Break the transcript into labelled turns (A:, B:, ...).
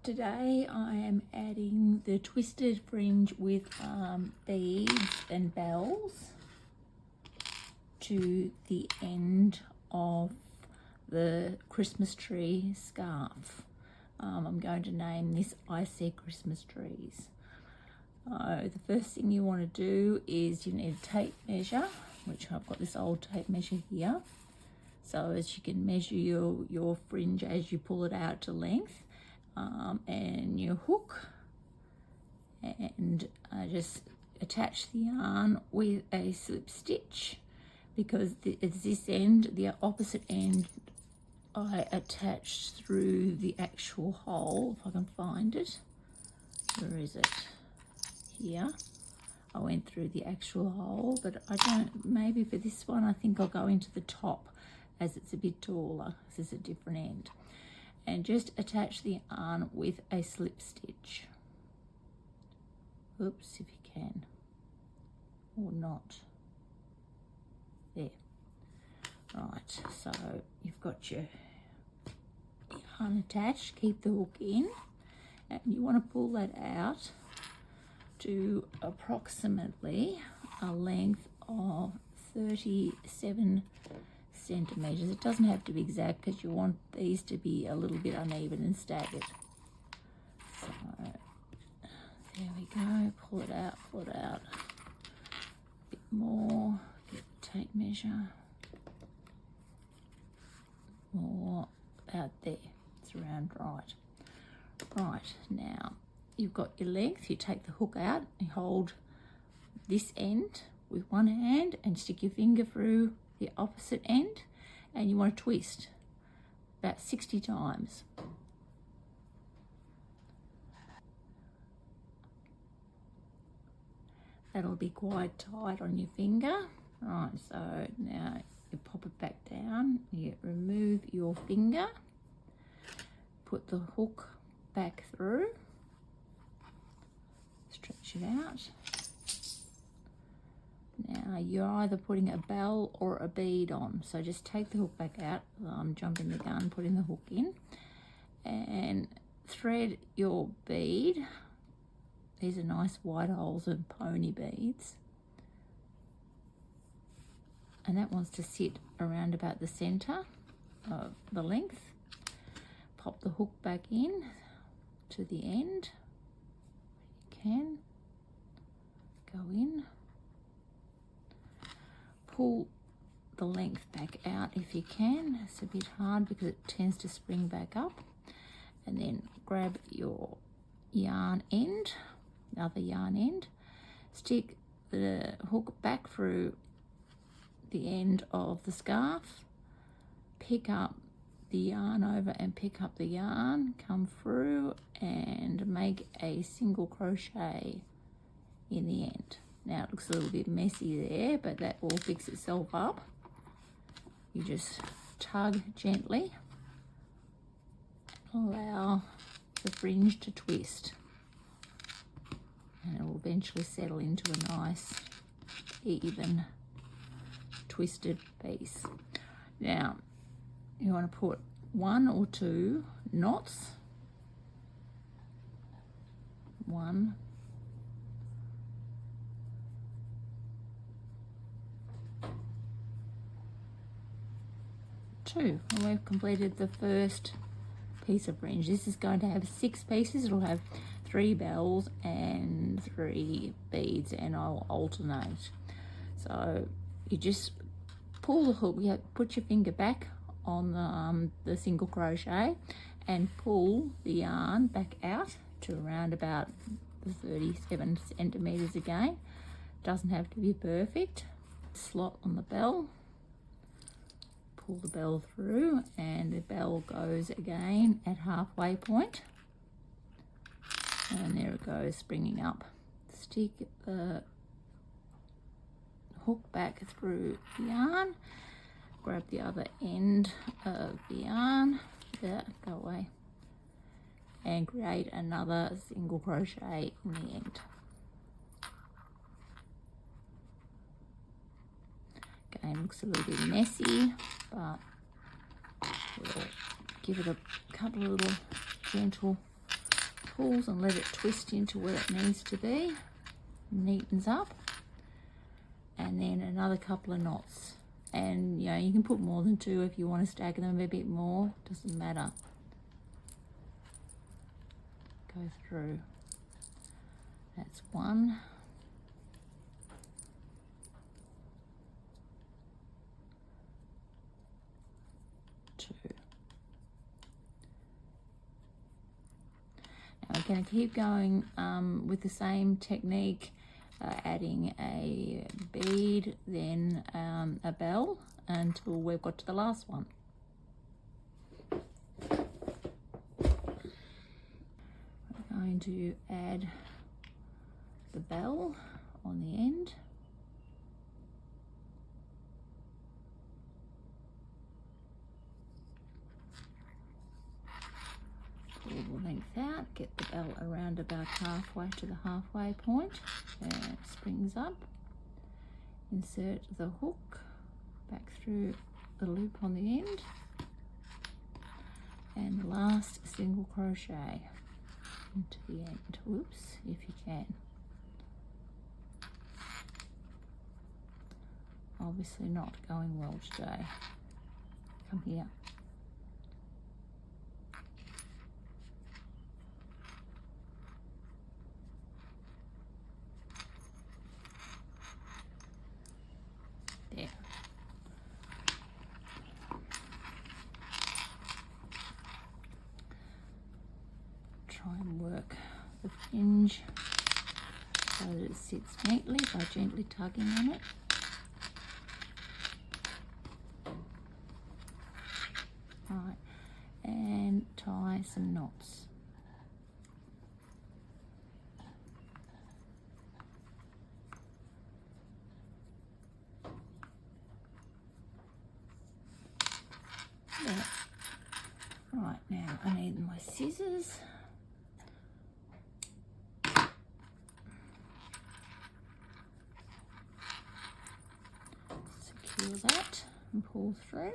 A: Today I am adding the twisted fringe with beads and bells to the end of the Christmas tree scarf. I'm going to name this I See Christmas Trees. The first thing you want to do is you need a tape measure, which I've got this old tape measure here, so as you can measure your fringe as you pull it out to length, and your hook, and just attach the yarn with a slip stitch, because it's this end, the opposite end I attached through the actual hole, if I can find it. Where is it? Here. I went through the actual hole, but I don't, maybe for this one I think I'll go into the top as it's a bit taller. This is a different end. And just attach the yarn with a slip stitch. Oops, if you can, or not. There. Right, so you've got your yarn attached, keep the hook in, and you want to pull that out to approximately a length of 37 centimeters. It doesn't have to be exact because you want these to be a little bit uneven and staggered. So there we go, pull it out, a bit more, get the tape measure, more, about there, it's around right. Right, now you've got your length, you take the hook out, you hold this end with one hand and stick your finger through the opposite end, and you want to twist about 60 times. That'll be quite tight on your finger. Right, so now you pop it back down, you remove your finger, put the hook back through, stretch it out. Now you're either putting a bell or a bead on, so just take the hook back out, jumping the gun, putting the hook in, and thread your bead. These are nice white holes and pony beads, and that wants to sit around about the center of the length. Pop the hook back in to the end. You can go in, pull the length back out if you can. It's a bit hard because it tends to spring back up, and then grab your yarn end, the other yarn end, stick the hook back through the end of the scarf, pick up the yarn over and pick up the yarn, come through and make a single crochet in the end. Now it looks a little bit messy there, but that will fix itself up. You just tug gently, allow the fringe to twist, and it will eventually settle into a nice, even, twisted piece. Now, you want to put 1 or 2 knots, 1, 2, and we've completed the first piece of fringe. This is going to have 6 pieces. It'll have 3 bells and 3 beads, and I'll alternate. So you just pull the hook, you put your finger back on the single crochet and pull the yarn back out to around about the 37 centimeters again. Doesn't have to be perfect. Slot on the bell, pull the bell through, and the bell goes again at halfway point, and there it goes, springing up. Stick the hook back through the yarn, grab the other end of the yarn, there, go away, and create another single crochet in the end. Again, looks a little bit messy, but we'll give it a couple of little gentle pulls and let it twist into where it needs to be. Neatens up. And then another couple of knots. And you know, you can put more than 2 if you want to stagger them a bit more, doesn't matter. Go through. That's 1. 2. Now we're going to keep going with the same technique, adding a bead, then a bell, until we've got to the last one. We're going to add the bell on the end. Pull the length out, get the bell around about halfway to the halfway point. There it springs up. Insert the hook back through the loop on the end. And the last single crochet into the end. Whoops, if you can. Obviously not going well today. Come here. There. Try and work the fringe so that it sits neatly by gently tugging on it. Right, and tie some knots. There. Right, now I need my scissors. Secure that and pull through.